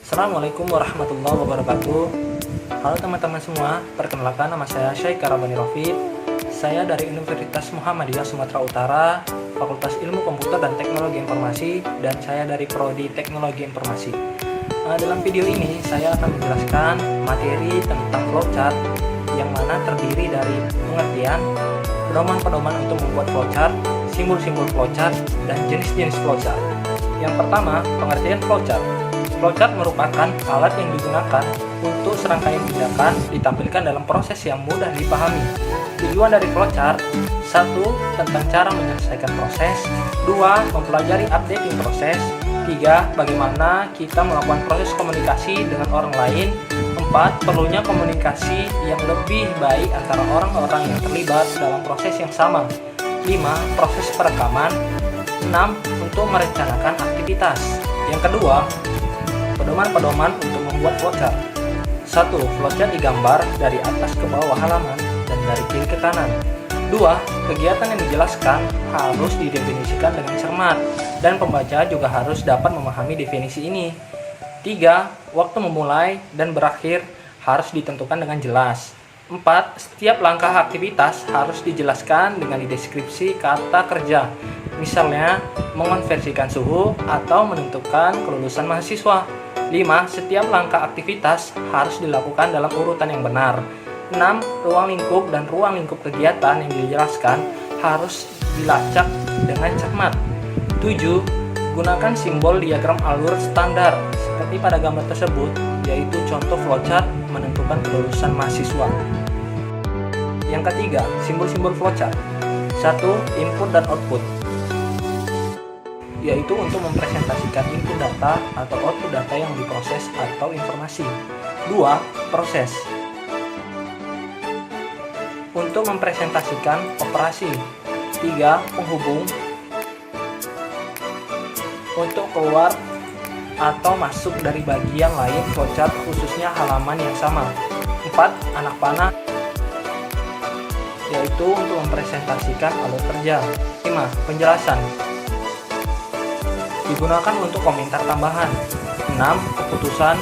Assalamualaikum warahmatullahi wabarakatuh. Halo teman-teman semua, perkenalkan nama saya Syekh Karabani Rofid. Saya dari Universitas Muhammadiyah Sumatera Utara, Fakultas Ilmu Komputer dan Teknologi Informasi, dan saya dari Prodi Teknologi Informasi. Dalam video ini saya akan menjelaskan materi tentang flowchart yang mana terdiri dari pengertian, pedoman-pedoman untuk membuat flowchart, simbol-simbol flowchart, dan jenis-jenis flowchart. Yang pertama, pengertian flowchart. Flowchart merupakan alat yang digunakan untuk serangkaian tindakan ditampilkan dalam proses yang mudah dipahami. Tujuan dari flowchart: 1. Tentang cara menyelesaikan proses. 2. Mempelajari updating proses. 3. Bagaimana kita melakukan proses komunikasi dengan orang lain. 4. Perlunya komunikasi yang lebih baik antara orang-orang yang terlibat dalam proses yang sama. 5. Proses perekaman. 6. Untuk merencanakan aktivitas. Yang kedua, pedoman-pedoman untuk membuat flowchart. 1. Flowchart digambar dari atas ke bawah halaman dan dari kiri ke kanan. 2. Kegiatan yang dijelaskan harus didefinisikan dengan cermat dan pembaca juga harus dapat memahami definisi ini. 3. Waktu memulai dan berakhir harus ditentukan dengan jelas. 4. Setiap langkah aktivitas harus dijelaskan dengan deskripsi kata kerja. Misalnya, mengonversikan suhu atau menentukan kelulusan mahasiswa. 5. Setiap langkah aktivitas harus dilakukan dalam urutan yang benar. 6. Ruang lingkup dan ruang lingkup kegiatan yang dijelaskan harus dilacak dengan cermat. 7. Gunakan simbol diagram alur standar seperti pada gambar tersebut, yaitu contoh flowchart menentukan kelulusan mahasiswa. Yang ketiga, simbol-simbol flowchart. 1. Input dan output, yaitu untuk mempresentasikan input data atau output data yang diproses atau informasi. 2. Proses, untuk mempresentasikan operasi. 3. Penghubung, untuk keluar atau masuk dari bagian lain flowchart khususnya halaman yang sama. 4. Anak panah, yaitu untuk mempresentasikan alur kerja. 5. Penjelasan, digunakan untuk komentar tambahan. 6. Keputusan,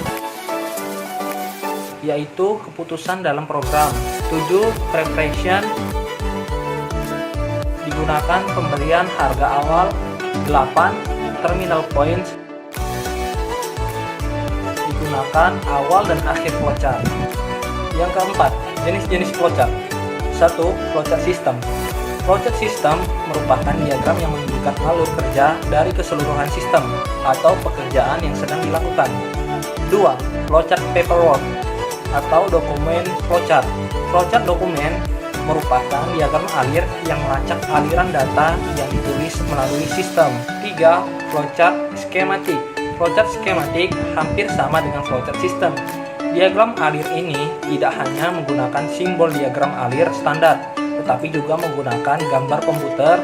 yaitu keputusan dalam program. 7. Preparation, digunakan pemberian harga awal. 8. Terminal points, digunakan awal dan akhir flowchart. Yang keempat, jenis-jenis flowchart. 1. Flowchart system. Flowchart system merupakan diagram yang menunjukkan alur kerja dari keseluruhan sistem atau pekerjaan yang sedang dilakukan. 2. Flowchart paperwork atau dokumen flowchart. Flowchart dokumen merupakan diagram alir yang melacak aliran data yang ditulis melalui sistem. 3. Flowchart skematik. Flowchart skematik hampir sama dengan flowchart system. Diagram alir ini tidak hanya menggunakan simbol diagram alir standar, tetapi juga menggunakan gambar komputer,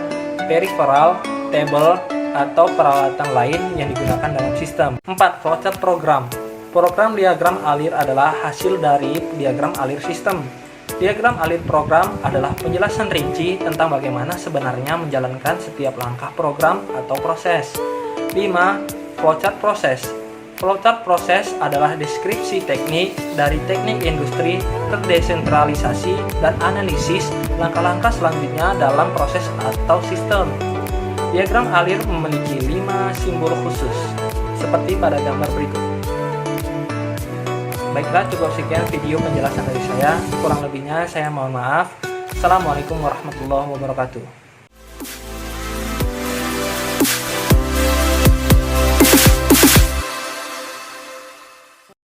peripheral, tabel, atau peralatan lain yang digunakan dalam sistem. 4. Flowchart program. Program diagram alir adalah hasil dari diagram alir sistem. Diagram alir program adalah penjelasan rinci tentang bagaimana sebenarnya menjalankan setiap langkah program atau proses. 5. Flowchart proses. Flowchart proses adalah deskripsi teknik dari teknik industri terdesentralisasi dan analisis langkah-langkah selanjutnya dalam proses atau sistem. Diagram alir memiliki 5 simbol khusus, seperti pada gambar berikut. Baiklah, cukup sekian video penjelasan dari saya. Kurang lebihnya saya mohon maaf. Assalamualaikum warahmatullahi wabarakatuh.